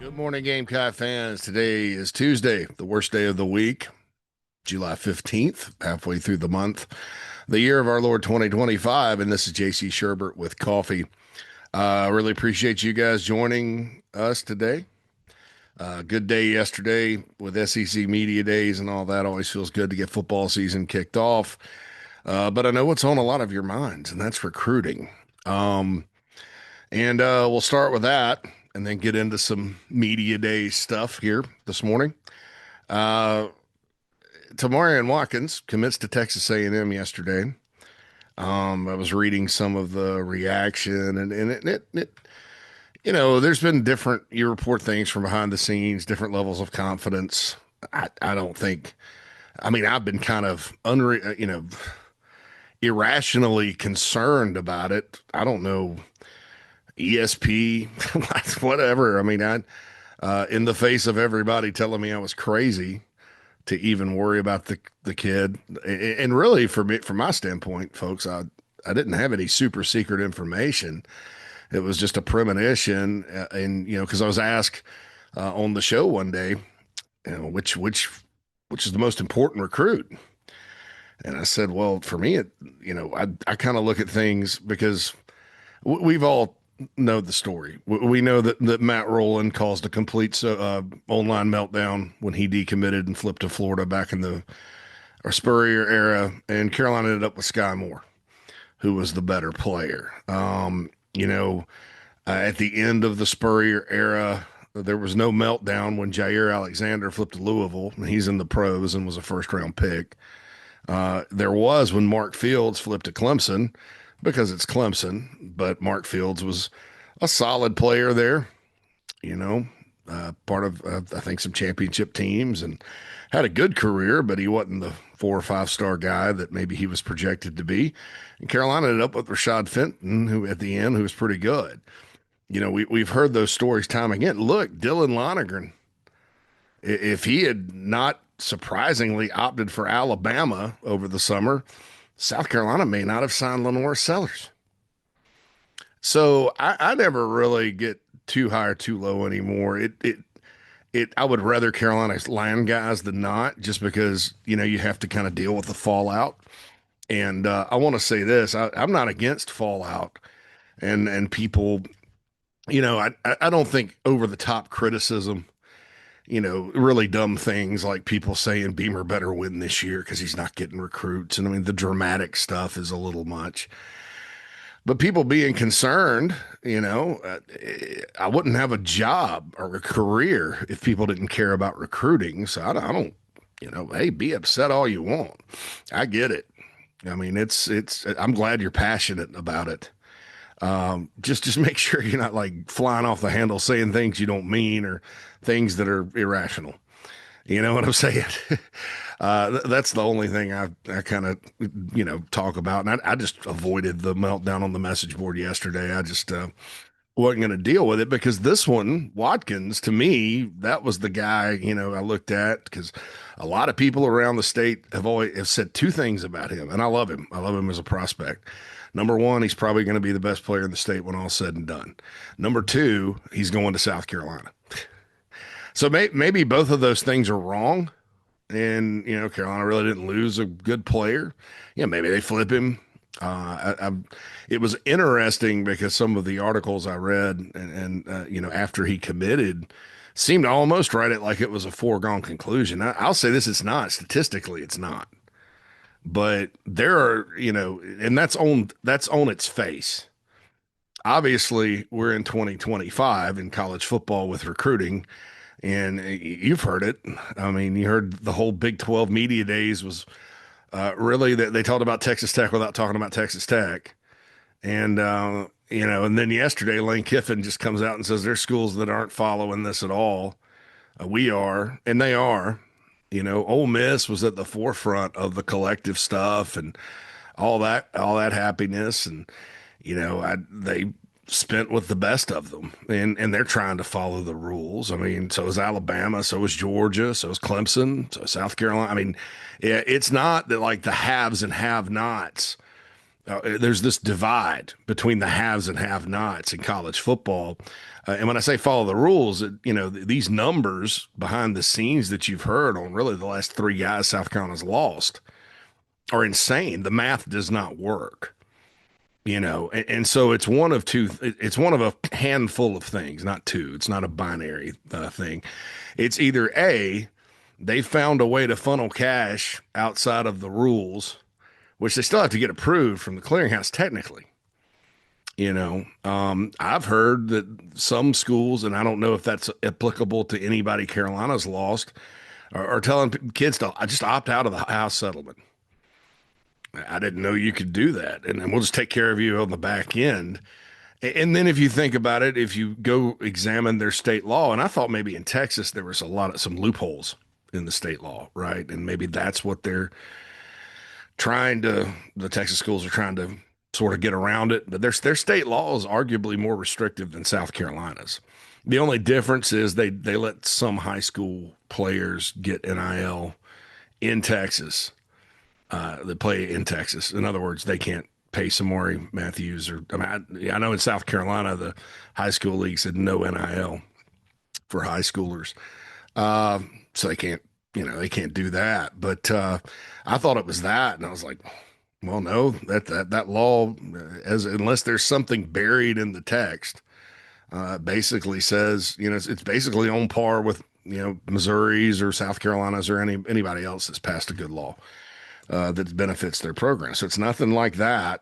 Good morning, Gamecock fans. Today is Tuesday, the worst day of the week, July 15th, halfway through the month, the year of our Lord 2025. And this is JC Shurburtt with coffee. I really appreciate you guys joining us today. Good day yesterday with SEC Media Days and all that. Always feels good to get football season kicked off. But I know what's on a lot of your minds, and that's recruiting. And we'll start with that and then get into some media day stuff here this morning. Uh, Tamarian Watkins commits to Texas A&M yesterday. I was reading some of the reaction, and there's been different. You report things from behind the scenes, different levels of confidence. I don't think. I mean, I've been kind of irrationally concerned about it. I don't know. ESP, whatever. I mean, in the face of everybody telling me I was crazy to even worry about the kid, and really for me, from my standpoint, folks, I didn't have any super secret information. It was just a premonition, and because I was asked on the show one day, which is the most important recruit, and I said, well, for me, I kind of look at things because we've all know the story. We know that Matt Rowland caused a complete online meltdown when he decommitted and flipped to Florida back in the Spurrier era, and Carolina ended up with Sky Moore, who was the better player. At the end of the Spurrier era, there was no meltdown when Jair Alexander flipped to Louisville, and he's in the pros and was a first-round pick. There was when Mark Fields flipped to Clemson, because it's Clemson, but Mark Fields was a solid player there, part of, I think, some championship teams and had a good career, but he wasn't the 4 or 5 star guy that maybe he was projected to be. And Carolina ended up with Rashad Fenton, who at the end, who was pretty good. We've heard those stories time again. Look, Dylan Lonergan, if he had not surprisingly opted for Alabama over the summer, South Carolina may not have signed Lenore Sellers. So I never really get too high or too low anymore. I would rather Carolina's land guys than not, just because, you have to kind of deal with the fallout. And I want to say this, I'm not against fallout and people, I don't think over the top criticism, really dumb things like people saying Beamer better win this year because he's not getting recruits. And I mean, the dramatic stuff is a little much. But people being concerned, I wouldn't have a job or a career if people didn't care about recruiting. So I don't, hey, be upset all you want. I get it. I mean, I'm glad you're passionate about it. Just make sure you're not like flying off the handle saying things you don't mean or things that are irrational. You know what I'm saying? That's the only thing I kind of, talk about. And I just avoided the meltdown on the message board yesterday. I just wasn't going to deal with it because this one, Watkins, to me, that was the guy, I looked at because a lot of people around the state have said 2 things about him. And I love him. I love him as a prospect. Number 1, he's probably going to be the best player in the state when all's said and done. Number 2, he's going to South Carolina. So maybe both of those things are wrong. And, Carolina really didn't lose a good player. Maybe they flip him. It was interesting because some of the articles I read and after he committed seemed almost write it like it was a foregone conclusion. I'll say this, it's not. Statistically, it's not. But there are, and that's on its face. Obviously, we're in 2025 in college football with recruiting, and you've heard it. I mean, you heard the whole Big 12 media days was really that they talked about Texas Tech without talking about Texas Tech. And, and then yesterday, Lane Kiffin just comes out and says there's schools that aren't following this at all. We are, and they are. Ole Miss was at the forefront of the collective stuff and all that happiness. And, they spent with the best of them and they're trying to follow the rules. I mean, so is Alabama, so is Georgia, so is Clemson, so is South Carolina. I mean, it's not that like the haves and have nots there's this divide between the haves and have-nots in college football. And when I say follow the rules, these numbers behind the scenes that you've heard on really the last three guys South Carolina's lost are insane. The math does not work, and so it's one of two. It's one of a handful of things, not two. It's not a binary thing. It's either A, they found a way to funnel cash outside of the rules, which they still have to get approved from the clearinghouse technically. I've heard that some schools, and I don't know if that's applicable to anybody Carolina's lost, are telling kids to just opt out of the house settlement. I didn't know you could do that, and then we'll just take care of you on the back end. And then if you think about it, if you go examine their state law, and I thought maybe in Texas there was some loopholes in the state law, right? And maybe that's what the Texas schools are trying to sort of get around it. But their state law is arguably more restrictive than South Carolina's. The only difference is they let some high school players get NIL in Texas that play in Texas. In other words, they can't pay Samori Matthews I know in South Carolina, the high school league said no NIL for high schoolers. So they can't do that. But I thought it was that. And I was like, well, no, that law, unless there's something buried in the text, basically says, it's basically on par with, Missouri's or South Carolina's or anybody else that's passed a good law that benefits their program. So it's nothing like that.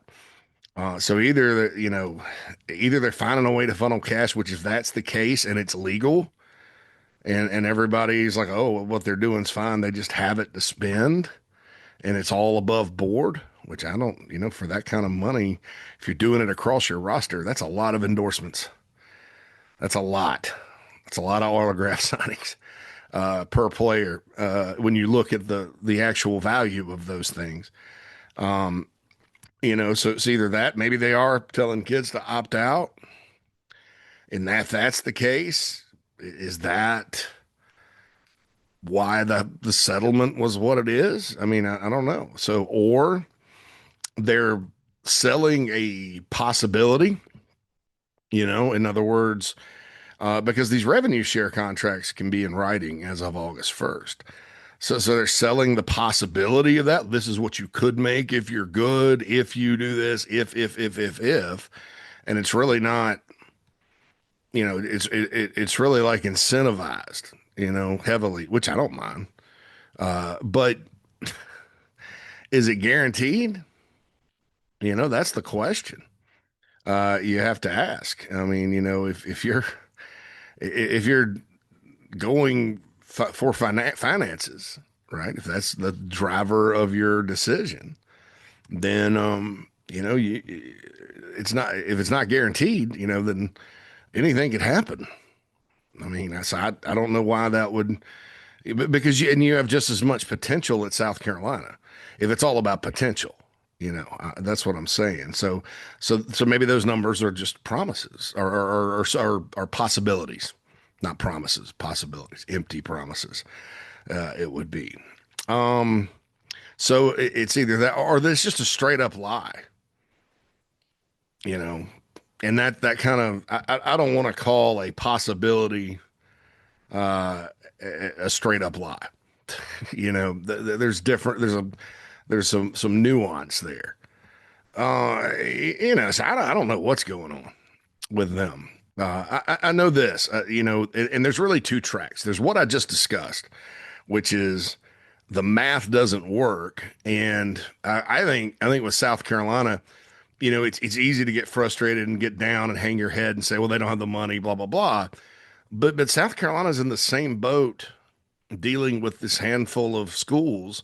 So either they're finding a way to funnel cash, which if that's the case and it's legal, and everybody's like, oh, well, what they're doing is fine. They just have it to spend, and it's all above board. Which I don't, for that kind of money, if you're doing it across your roster, that's a lot of endorsements. That's a lot. It's a lot of autograph signings per player when you look at the actual value of those things. So it's either that, maybe they are telling kids to opt out, and if that's the case, is that why the settlement was what it is? I mean, I don't know. So, or they're selling a possibility, in other words, because these revenue share contracts can be in writing as of August 1st. So they're selling the possibility of that. This is what you could make if you're good, if you do this, if, and it's really not, it's really like incentivized, heavily, which I don't mind. But is it guaranteed? That's the question. You have to ask. I mean, if you're going for finances, right? If that's the driver of your decision, then it's not. If it's not guaranteed, then anything could happen. I mean, I don't know why that would, because you have just as much potential at South Carolina. If it's all about potential. That's what I'm saying. So maybe those numbers are just promises or possibilities, not promises, possibilities, empty promises. It would be. So it's either that or there's just a straight up lie, and that kind of, I don't want to call a possibility, a straight up lie. There's some nuance there. So I don't know what's going on with them. I know this, and there's really two tracks. There's what I just discussed, which is the math doesn't work. And I think with South Carolina, it's easy to get frustrated and get down and hang your head and say, well, they don't have the money, blah, blah, blah. But South Carolina's in the same boat dealing with this handful of schools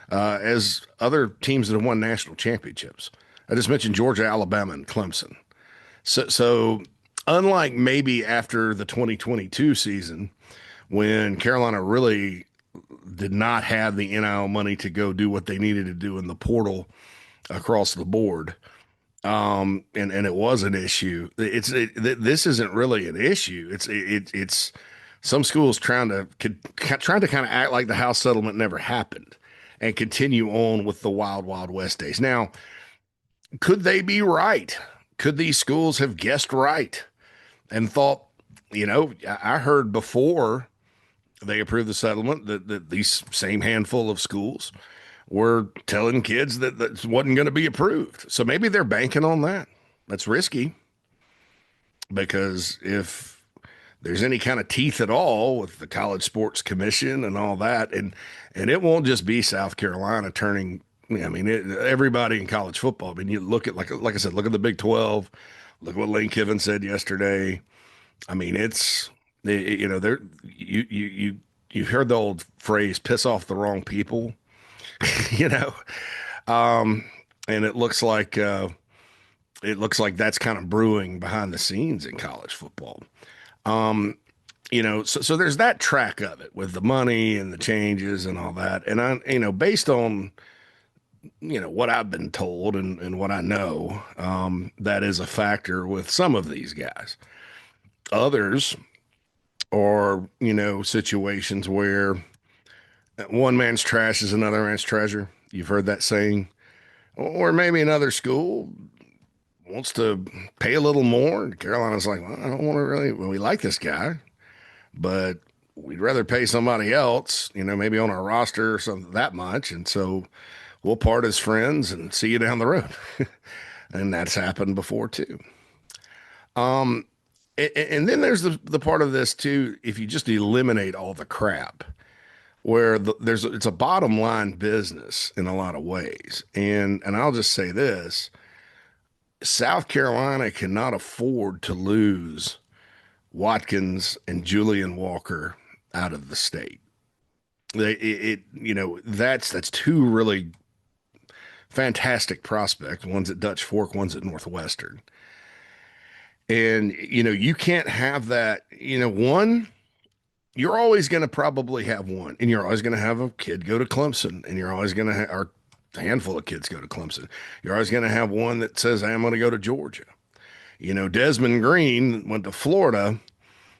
as other teams that have won national championships. I just mentioned Georgia, Alabama, and Clemson. So unlike maybe after the 2022 season, when Carolina really did not have the NIL money to go do what they needed to do in the portal across the board, and it was an issue. This isn't really an issue. It's some schools trying to kind of act like the house settlement never happened and continue on with the wild, wild west days. Now, Could they be right? Could these schools have guessed right and thought, I heard before they approved the settlement that these same handful of schools were telling kids that wasn't going to be approved. So maybe they're banking on that. That's risky because if there's any kind of teeth at all with the College Sports Commission and all that, and it won't just be South Carolina turning. I mean, everybody in college football. I mean, you look at like I said, look at the Big 12. Look what Lane Kiffin said yesterday. I mean, there you've heard the old phrase "piss off the wrong people," you know, um, and it looks like that's kind of brewing behind the scenes in college football. Um, so there's that track of it with the money and the changes and all that. And based on, what I've been told and what I know, that is a factor with some of these guys. Others are, situations where one man's trash is another man's treasure. You've heard that saying. Or maybe another school wants to pay a little more. Carolina's like, well, I don't want to really, well, we like this guy, but we'd rather pay somebody else, maybe on our roster or something that much. And so we'll part as friends and see you down the road. And that's happened before too. Um, and then there's the part of this too. If you just eliminate all the crap, where it's a bottom line business in a lot of ways. And I'll just say this: South Carolina cannot afford to lose Watkins and Julian Walker out of the state. That's two really fantastic prospects. One's at Dutch Fork, one's at Northwestern. And, you can't have that. One, you're always going to probably have one, and you're always going to have a kid go to Clemson, and you're always going to have, or a handful of kids go to Clemson. You're always going to have one that says, I'm going to go to Georgia. Desmond Green went to Florida.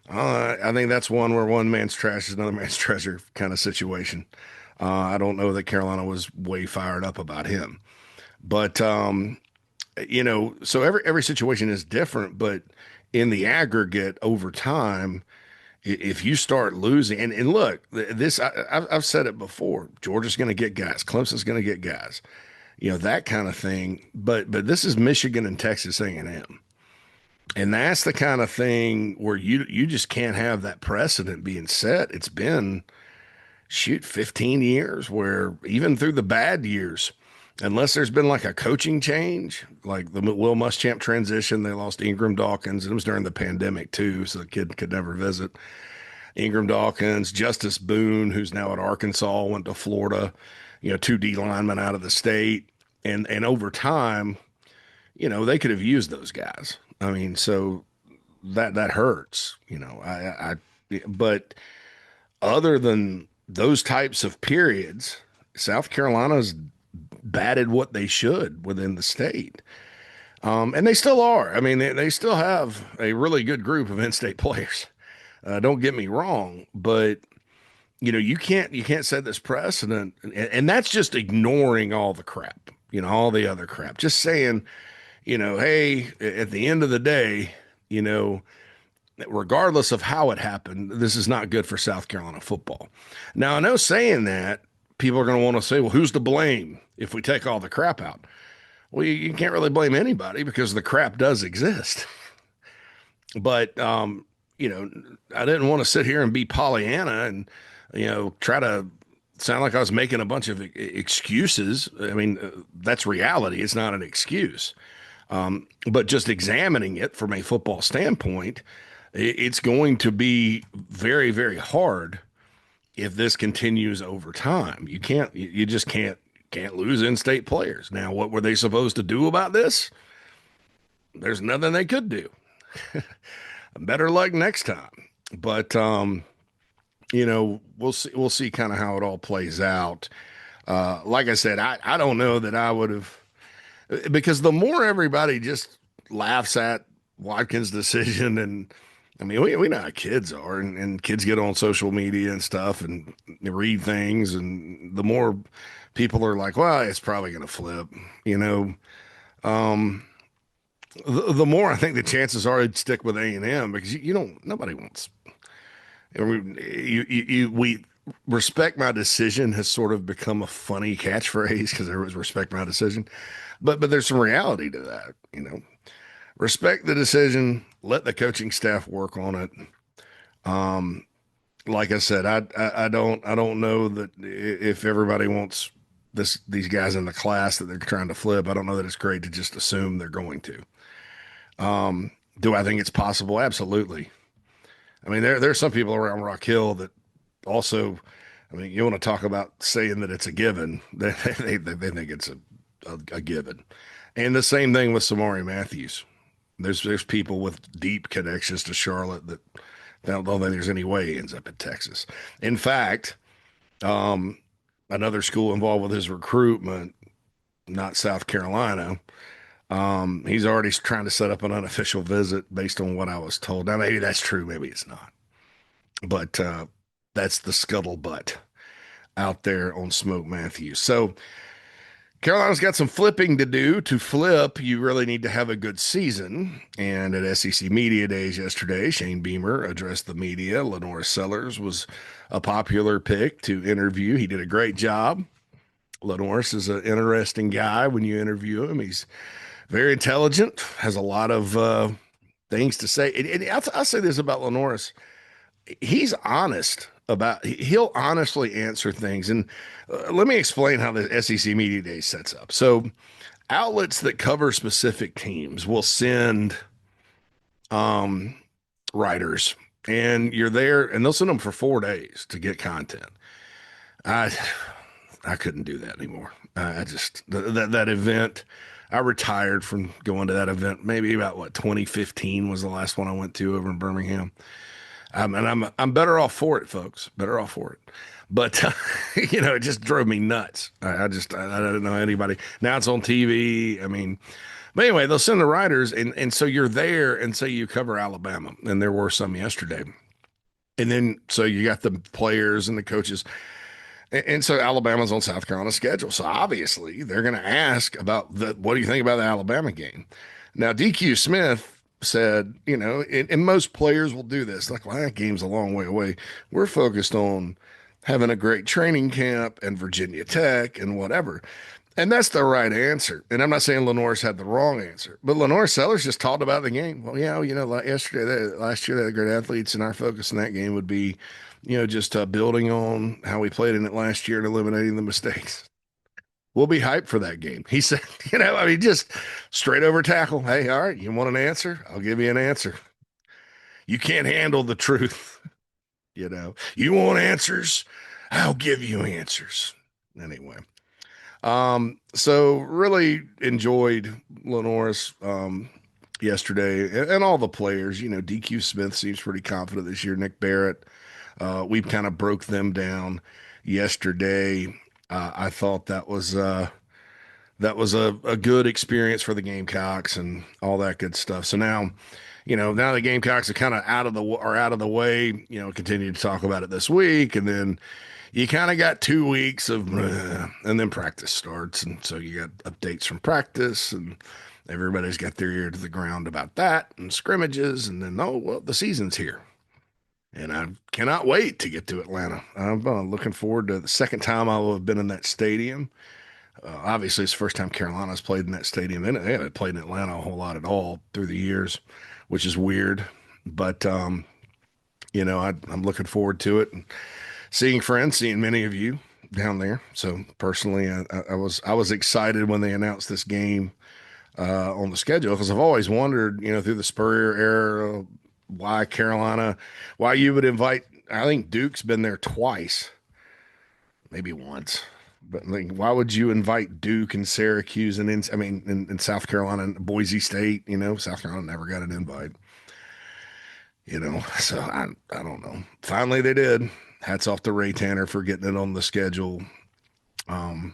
I think that's one where one man's trash is another man's treasure kind of situation. I don't know that Carolina was way fired up about him, but so every situation is different. But in the aggregate, over time, if you start losing, and look, I've said it before: Georgia's going to get guys, Clemson's going to get guys, that kind of thing. But this is Michigan and Texas A&M. And that's the kind of thing where you just can't have that precedent being set. It's been, 15 years where even through the bad years, unless there's been like a coaching change, like the Will Muschamp transition, they lost Ingram Dawkins. And it was during the pandemic too, so the kid could never visit. Ingram Dawkins, Justice Boone, who's now at Arkansas, went to Florida, two D linemen out of the state. And over time, they could have used those guys. I mean, so that hurts, but other than those types of periods, South Carolina's batted what they should within the state. And they still are. I mean, they still have a really good group of in-state players. Don't get me wrong, but you can't set this precedent, and that's just ignoring all the crap, all the other crap. Just saying, hey, at the end of the day, regardless of how it happened, this is not good for South Carolina football. Now, I know saying that, people are going to want to say, well, who's to blame if we take all the crap out? Well, you can't really blame anybody because the crap does exist. But, I didn't want to sit here and be Pollyanna and, try to sound like I was making a bunch of excuses. I mean, that's reality. It's not an excuse. But just examining it from a football standpoint, it's going to be very, very hard if this continues over time. You just can't lose in-state players. Now, what were they supposed to do about this? There's nothing they could do. Better luck next time. But, we'll see kind of how it all plays out. Like I said, I don't know that I would have, because the more everybody just laughs at Watkins' decision, and I mean, we know how kids are, and kids get on social media and stuff and read things, and the more people are like, well, it's probably going to flip, Um, the more I think the chances are I'd stick with A&M because you don't nobody wants we respect my decision has sort of become a funny catchphrase because there was respect my decision, but there's some reality to that. Respect the decision, let the coaching staff work on it. Um, like I said, I don't know that if everybody wants these guys in the class that they're trying to flip. I don't know that it's great to just assume they're going to. Do I think it's possible? Absolutely. I mean, there's some people around Rock Hill that also. I mean, you want to talk about saying that it's a given? They think it's a given, and the same thing with Samari Matthews. There's people with deep connections to Charlotte that don't think there's any way he ends up in Texas. In fact, um, another school involved with his recruitment, not South Carolina. He's already trying to set up an unofficial visit based on what I was told. Now, maybe that's true, maybe it's not, but that's the scuttlebutt out there on Smoke Matthews. So Carolina's got some flipping to do. To flip, you really need to have a good season. And at SEC Media Days yesterday, Shane Beamer addressed the media. Lenore Sellers was a popular pick to interview. He did a great job. Lenore is an interesting guy when you interview him. He's very intelligent, has a lot of things to say. And I'll say this about Lenore: he's honest about he'll honestly answer things. And let me explain how the SEC Media Day sets up. So outlets that cover specific teams will send um, writers, and you're there, and they'll send them for 4 days to get content. I I couldn't do that anymore. I just that event. I retired from going to that event. Maybe about 2015 was the last one I went to over in Birmingham. And I'm better off for it, folks. Better off for it. But it just drove me nuts. I didn't know anybody. Now it's on TV. I mean, but anyway, they'll send the writers, and so you're there, and say you cover Alabama, and there were some yesterday, and then so you got the players and the coaches, and so Alabama's on South Carolina's schedule. So obviously they're going to ask about what do you think about the Alabama game? Now, DQ Smith said, and most players will do this. Like, well, that game's a long way away. We're focused on having a great training camp and Virginia Tech and whatever. And that's the right answer. And I'm not saying Lenore's had the wrong answer, but Lenore Sellers just talked about the game. Well, yeah, like last year, they had great athletes, and our focus in that game would be, just building on how we played in it last year and eliminating the mistakes. We'll be hyped for that game. He said, I mean, just straight over tackle. Hey, all right, you want an answer? I'll give you an answer. You can't handle the truth. You want answers? I'll give you answers. Anyway. So really enjoyed Lenore's yesterday and all the players. DQ Smith seems pretty confident this year. Nick Barrett, we kind of broke them down yesterday. I thought that was a good experience for the Gamecocks and all that good stuff. So now the Gamecocks are kind of out of the way. Continue to talk about it this week, and then you kind of got 2 weeks of, and then practice starts, and so you got updates from practice, and everybody's got their ear to the ground about that, and scrimmages, and then the season's here. And I cannot wait to get to Atlanta. I'm looking forward to the second time I will have been in that stadium. Obviously, it's the first time Carolina's played in that stadium. And they haven't played in Atlanta a whole lot at all through the years, which is weird. But, I'm looking forward to it and seeing friends, seeing many of you down there. So personally, I was excited when they announced this game on the schedule because I've always wondered, through the Spurrier era, why you would invite. I think Duke's been there twice, maybe once. But why would you invite Duke and Syracuse and in South Carolina and Boise State? South Carolina never got an invite. So I don't know. Finally, they did. Hats off to Ray Tanner for getting it on the schedule. I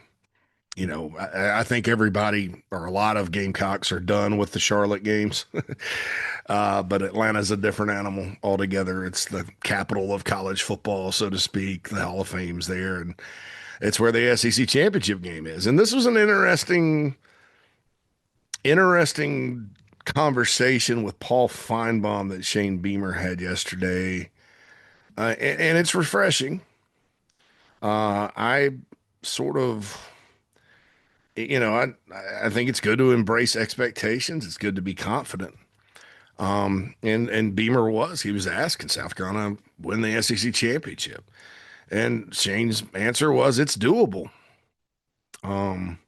think everybody or a lot of Gamecocks are done with the Charlotte games. But Atlanta's a different animal altogether. It's the capital of college football, so to speak. The Hall of Fame's there, and it's where the SEC championship game is. And this was an interesting Interesting conversation with Paul Finebaum that Shane Beamer had yesterday, and it's refreshing. I sort of, I think it's good to embrace expectations. It's good to be confident. And Beamer he was asked, can South Carolina win the SEC championship? And Shane's answer was it's doable. Um,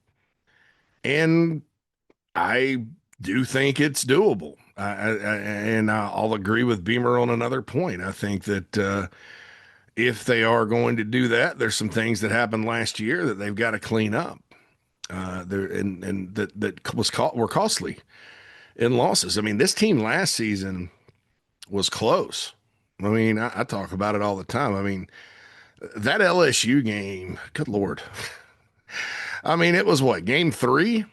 and I do think it's doable. And I'll agree with Beamer on another point. I think that if they are going to do that, there's some things that happened last year that they've got to clean up. There and that were costly in losses. I mean, this team last season was close. I mean, I talk about it all the time. I mean, that LSU game, good Lord. I mean, it was what, game three?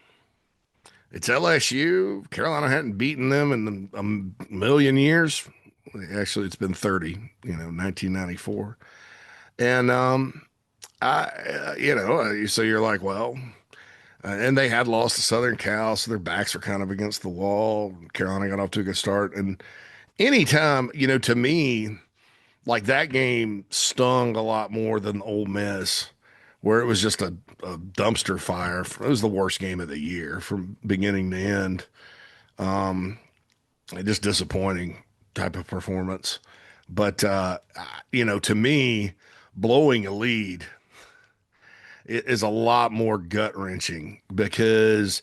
It's LSU. Carolina hadn't beaten them in a million years. Actually, it's been 30, 1994. And, so you're like, well, and they had lost to Southern Cal, so their backs were kind of against the wall. Carolina got off to a good start. And anytime, to me, like that game stung a lot more than Ole Miss, where it was just a dumpster fire. It was the worst game of the year from beginning to end. Um, just disappointing type of performance. But to me, blowing a lead is a lot more gut wrenching because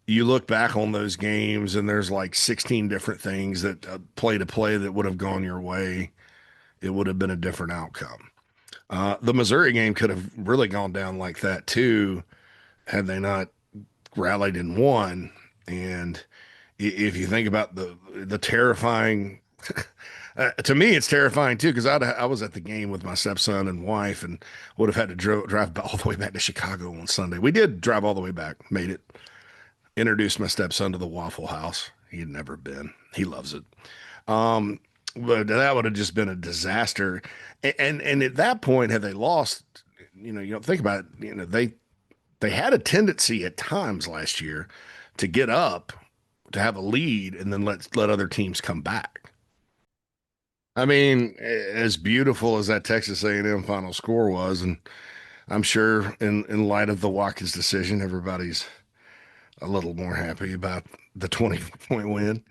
you look back on those games and there's like 16 different things that play to play that would have gone your way. It would have been a different outcome. The Missouri game could have really gone down like that too, had they not rallied and won. And if you think about the terrifying, to me, it's terrifying too because I was at the game with my stepson and wife, and would have had to drive all the way back to Chicago on Sunday. We did drive all the way back, made it. Introduced my stepson to the Waffle House. He had never been. He loves it. Um, but that would have just been a disaster. And at that point, had they lost, you don't think about it, they had a tendency at times last year to get up, to have a lead, and then let other teams come back. I mean, as beautiful as that Texas A&M final score was, and I'm sure in light of the Watkins decision, everybody's a little more happy about the 20-point win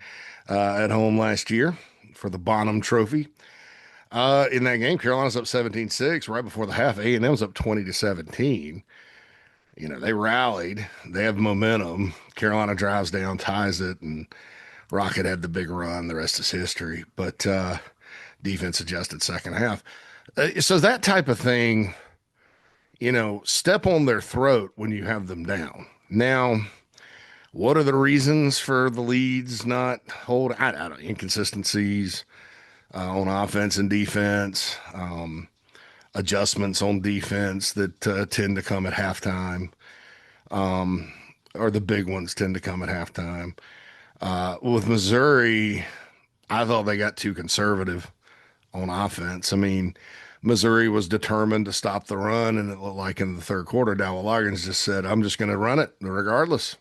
at home last year for the Bonham Trophy. In that game, Carolina's up 17-6 right before the half. A&M's up 20-17. They rallied. They have momentum. Carolina drives down, ties it, and Rocket had the big run. The rest is history. But defense adjusted second half. So that type of thing, step on their throat when you have them down. Now, what are the reasons for the leads not hold? I don't know, inconsistencies on offense and defense, adjustments on defense that tend to come at halftime, or the big ones tend to come at halftime. With Missouri, I thought they got too conservative on offense. I mean, Missouri was determined to stop the run, and it looked like in the third quarter, Dowell Loggins just said, I'm just going to run it regardless.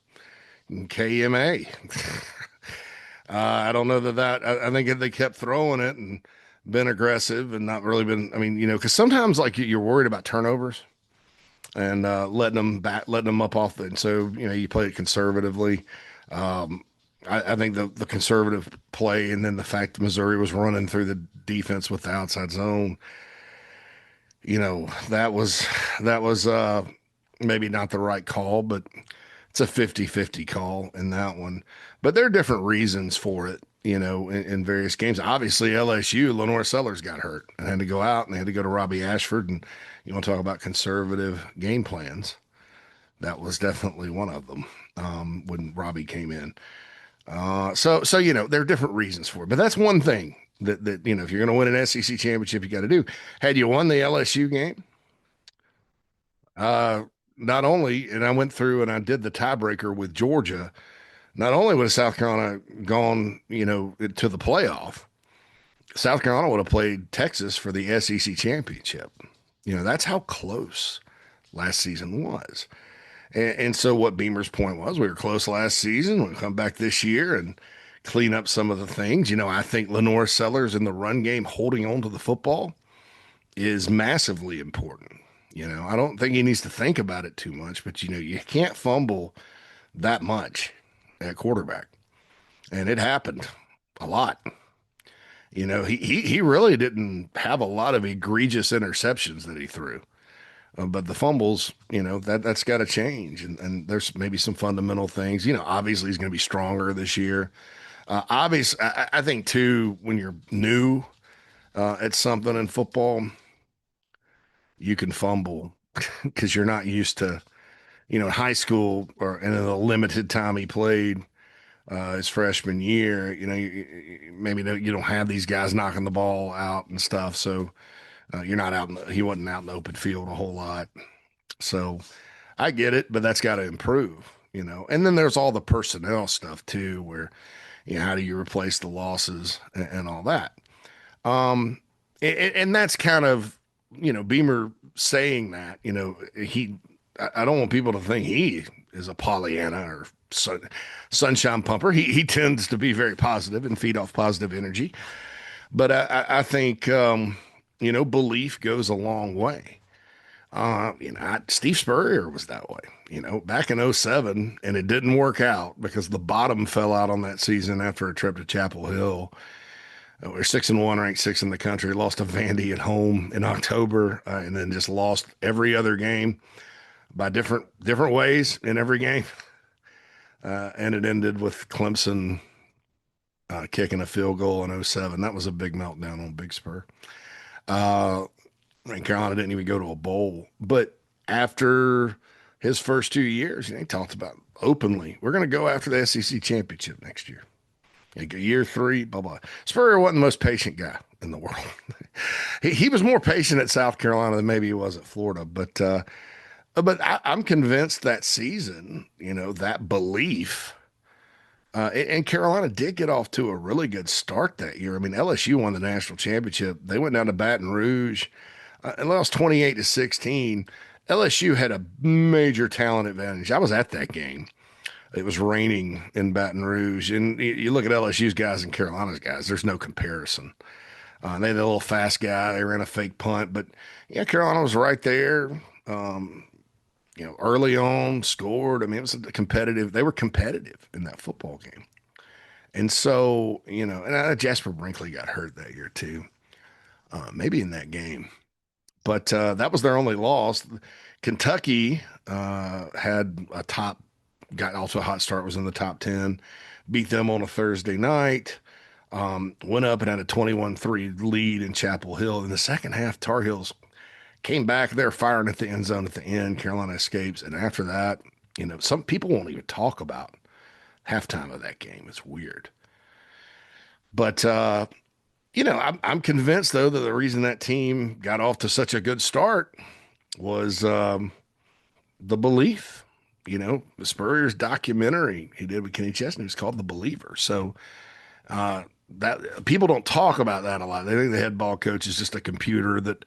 KMA. I don't know I think they kept throwing it and been aggressive and not really been, I mean, because sometimes like you're worried about turnovers and letting them up off. And so, you play it conservatively. I think the conservative play and then the fact that Missouri was running through the defense with the outside zone, that was maybe not the right call, but it's a 50-50 call in that one. But there are different reasons for it, in various games. Obviously, LSU, Lenore Sellers got hurt and had to go out, and they had to go to Robbie Ashford. And you want to talk about conservative game plans. That was definitely one of them when Robbie came in. So there are different reasons for it. But that's one thing that if you're going to win an SEC championship, you got to do. Had you won the LSU game, uh, not only, and I went through and I did the tiebreaker with Georgia, not only would have South Carolina gone, to the playoff, South Carolina would have played Texas for the SEC championship. That's how close last season was. And so what Beamer's point was, we were close last season. We'll come back this year and clean up some of the things. I think Lenore Sellers in the run game holding on to the football is massively important. I don't think he needs to think about it too much, but you can't fumble that much at quarterback. And it happened a lot. He really didn't have a lot of egregious interceptions that he threw. But the fumbles, that's got to change. And there's maybe some fundamental things. Obviously he's going to be stronger this year. I think too, when you're new at something in football, you can fumble because you're not used to, in high school or in the limited time he played his freshman year. Maybe you don't have these guys knocking the ball out and stuff. So you're not out. He wasn't out in the open field a whole lot. So I get it, but that's got to improve. And then there's all the personnel stuff too, where, how do you replace the losses and all that? And that's kind of, Beamer saying that, I don't want people to think he is a Pollyanna or sunshine pumper. He tends to be very positive and feed off positive energy. But I think, belief goes a long way. Steve Spurrier was that way, back in '07, and it didn't work out because the bottom fell out on that season after a trip to Chapel Hill. We're 6-1, ranked sixth in the country, lost to Vandy at home in October, and then just lost every other game by different ways in every game. And it ended with Clemson kicking a field goal in '07. That was a big meltdown on Big Spur. And Carolina didn't even go to a bowl. But after his first 2 years, he talked about openly, we're going to go after the SEC championship next year. Year 3, blah, blah. Spurrier wasn't the most patient guy in the world. he was more patient at South Carolina than maybe he was at Florida. But I'm convinced that season, that belief, and Carolina did get off to a really good start that year. I mean, LSU won the national championship. They went down to Baton Rouge and lost 28-16. LSU had a major talent advantage. I was at that game. It was raining in Baton Rouge, and you look at LSU's guys and Carolina's guys, there's no comparison. They had a little fast guy. They ran a fake punt, but Carolina was right there. Early on, scored. I mean, it was they were competitive in that football game. And so, and Jasper Brinkley got hurt that year too, maybe in that game. But that was their only loss. Kentucky had got also a hot start, was in the top 10, beat them on a Thursday night, went up and had a 21-3 lead in Chapel Hill. In the second half, Tar Heels came back. They're firing at the end zone at the end. Carolina escapes. And after that, some people won't even talk about halftime of that game. It's weird. But, I'm convinced, though, that the reason that team got off to such a good start was the belief. Spurrier's documentary he did with Kenny Chesney was called The Believer. So that people don't talk about that a lot. They think the head ball coach is just a computer that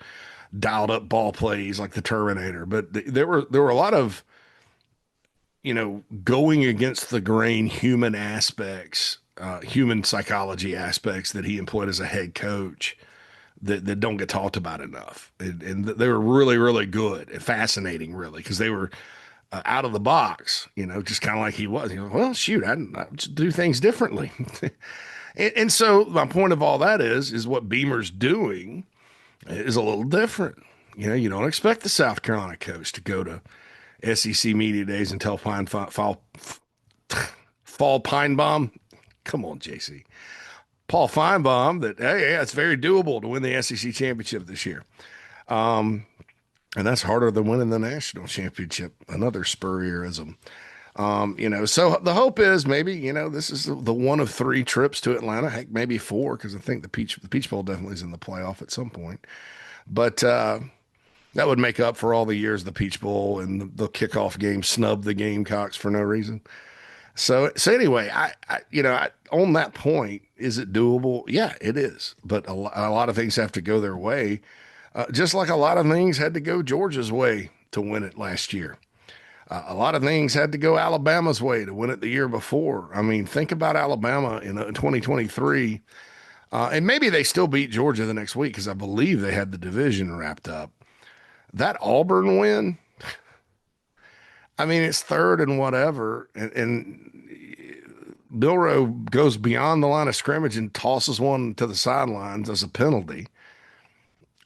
dialed up ball plays like the Terminator. But there were a lot of, going against the grain human aspects, human psychology aspects that he employed as a head coach that don't get talked about enough. And they were really, really good and fascinating, really, because they were out of the box, just kind of like he was. Well, shoot, I just do things differently. and so my point of all that is what Beamer's doing is a little different. You don't expect the South Carolina coach to go to SEC media days and tell Paul Finebaum, come on, JC, Paul Finebaum, that, hey, yeah, it's very doable to win the SEC championship this year. And that's harder than winning the national championship. Another Spurrierism. So the hope is maybe, this is the one of 3 trips to Atlanta, heck, maybe 4, because I think the Peach Bowl definitely is in the playoff at some point. But that would make up for all the years the Peach Bowl and the kickoff game snubbed the Gamecocks for no reason. So anyway, I on that point, is it doable? Yeah, it is. But a lot of things have to go their way, just like a lot of things had to go Georgia's way to win it last year. A lot of things had to go Alabama's way to win it the year before. I mean, think about Alabama in 2023. And maybe they still beat Georgia the next week because I believe they had the division wrapped up. That Auburn win, I mean, it's third and whatever. And Bilro goes beyond the line of scrimmage and tosses one to the sidelines as a penalty.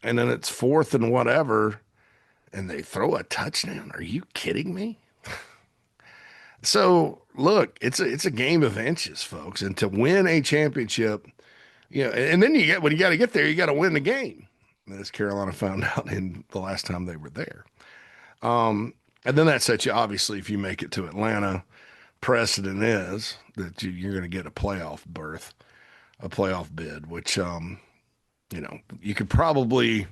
And then it's fourth and whatever, and they throw a touchdown. Are you kidding me? So look, it's a game of inches, folks. And to win a championship, and then when you got to get there, you got to win the game. As Carolina found out in the last time they were there. And then that sets you, obviously, if you make it to Atlanta, precedent is that you're going to get a playoff berth, a playoff bid, which, you could probably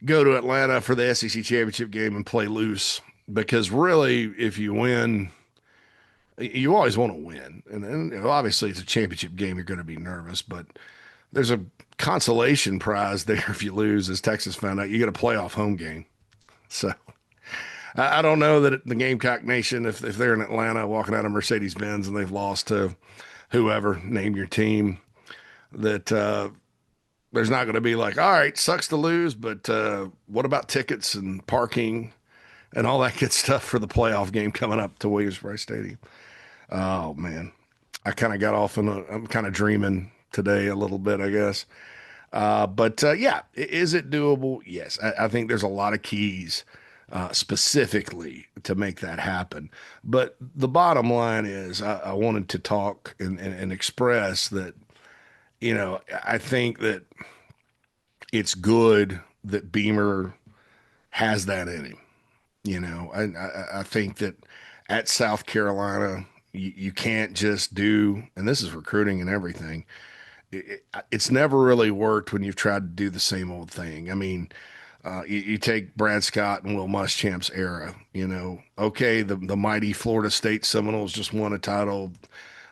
go to Atlanta for the SEC championship game and play loose because really, if you win, you always want to win. And obviously, it's a championship game. You're going to be nervous, but there's a consolation prize there if you lose. As Texas found out, you get a playoff home game. So I don't know that the Gamecock Nation, if they're in Atlanta walking out of Mercedes-Benz and they've lost to whoever, name your team, that there's not going to be like, all right, sucks to lose, but what about tickets and parking and all that good stuff for the playoff game coming up to Williams-Brice Stadium? Oh, man. I kind of got off I'm kind of dreaming today a little bit, I guess. But yeah, is it doable? Yes. I think there's a lot of keys specifically to make that happen. But the bottom line is I wanted to talk and express that, I think that it's good that Beamer has that in him. I think that at South Carolina, you can't just do, and this is recruiting and everything. It's never really worked when you've tried to do the same old thing. I mean, you take Brad Scott and Will Muschamp's era, okay, the mighty Florida State Seminoles just won a title.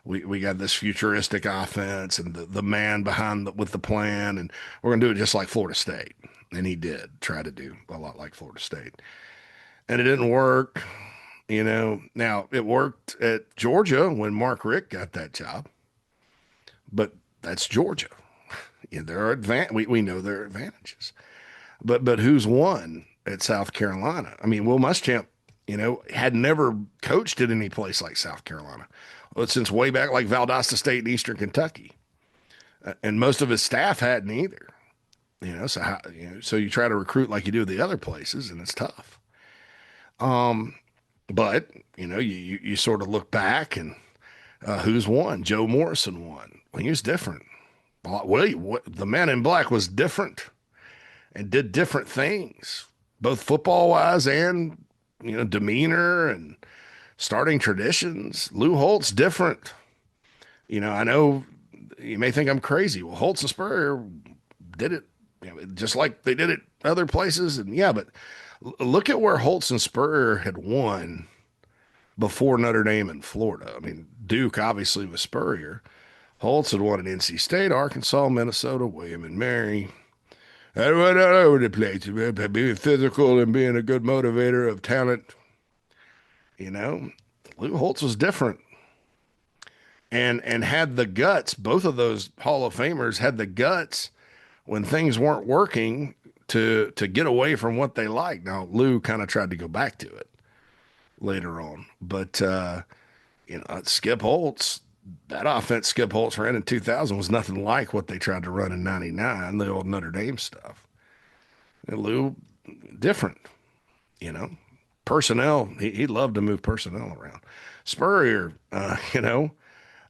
We got this futuristic offense and the man behind with the plan, and we're going to do it just like Florida State. And he did try to do a lot like Florida State. And it didn't work, Now, it worked at Georgia when Mark Richt got that job, but that's Georgia. There are we know there are advantages. But who's won at South Carolina? I mean, Will Muschamp, had never coached at any place like South Carolina. Well, since way back like Valdosta State in Eastern Kentucky. And most of his staff hadn't either. So you try to recruit like you do the other places, and it's tough. But you sort of look back and who's won? Joe Morrison won. Well, he was different. Well, the man in black was different and did different things, both football wise and demeanor and starting traditions. Lou Holtz different. I know you may think I'm crazy. Well, Holtz and Spurrier did it just like they did it other places, and yeah, but look at where Holtz and Spurrier had won before Notre Dame and Florida. I mean, Duke obviously was Spurrier. Holtz had won at NC State, Arkansas, Minnesota, William and Mary. I went all over the place, being physical and being a good motivator of talent. Lou Holtz was different and had the guts. Both of those Hall of Famers had the guts when things weren't working to get away from what they liked. Now, Lou kind of tried to go back to it later on, but Skip Holtz, that offense Skip Holtz ran in 2000 was nothing like what they tried to run in 99, the old Notre Dame stuff. And Lou, different, personnel. He loved to move personnel around. Spurrier,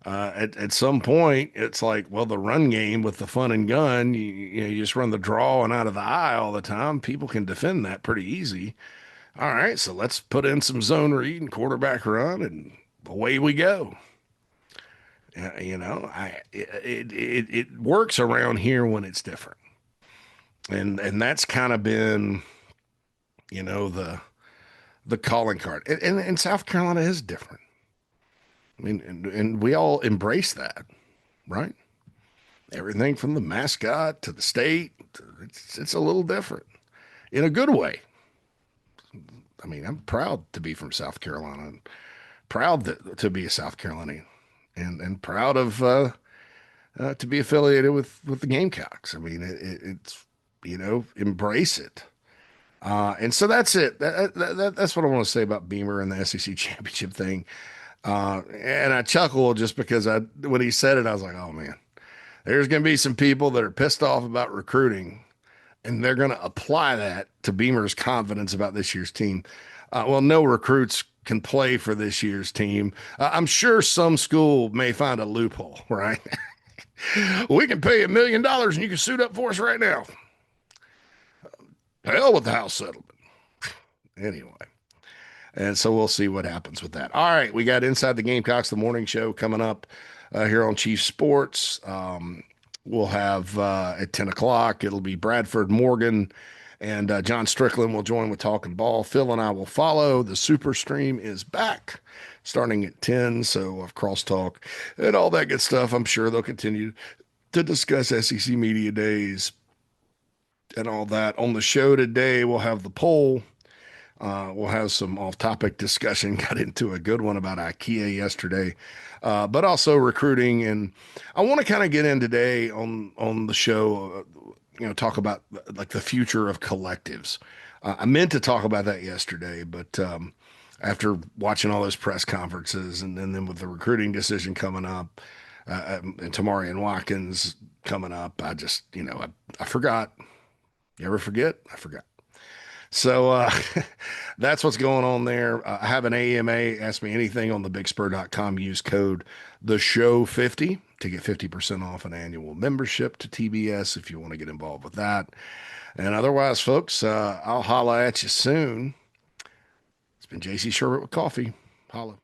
at some point, it's like, well, the run game with the fun and gun, you just run the draw and out of the eye all the time. People can defend that pretty easy. All right, so let's put in some zone read and quarterback run, and away we go. It works around here when it's different, and that's kind of been, the calling card. And South Carolina is different. I mean, and we all embrace that, right? Everything from the mascot to the state, it's a little different in a good way. I mean, I'm proud to be from South Carolina and proud to be a South Carolinian and proud of to be affiliated with the Gamecocks. I mean, it's embrace it. And so that's it. That's what I want to say about Beamer and the SEC championship thing. And I chuckle just because when he said it, I was like, oh man, there's going to be some people that are pissed off about recruiting, and they're going to apply that to Beamer's confidence about this year's team. Well, no recruits can play for this year's team. I'm sure some school may find a loophole, right? We can pay $1 million and you can suit up for us right now. Hell with the house settlement. Anyway. And so we'll see what happens with that. All right, we got Inside the Gamecocks, the morning show coming up here on Chief Sports. We'll have at 10 o'clock, it'll be Bradford Morgan and John Strickland will join with Talking Ball. Phil and I will follow. The Super Stream is back starting at 10, so of Crosstalk and all that good stuff. I'm sure they'll continue to discuss SEC Media Days and all that. On the show today, we'll have the poll. We'll have some off-topic discussion. Got into a good one about IKEA yesterday, but also recruiting. And I want to kind of get in today on the show, talk about like the future of collectives. I meant to talk about that yesterday, but after watching all those press conferences and then with the recruiting decision coming up, and Tamari and Watkins coming up, I just, I forgot. You ever forget? I forgot. So that's what's going on there. I have an AMA. Ask me anything on thebigspur.com. Use code the show 50 to get 50% off an annual membership to TBS if you want to get involved with that. And otherwise, folks, I'll holla at you soon. It's been JC Shurburtt with coffee. Holla.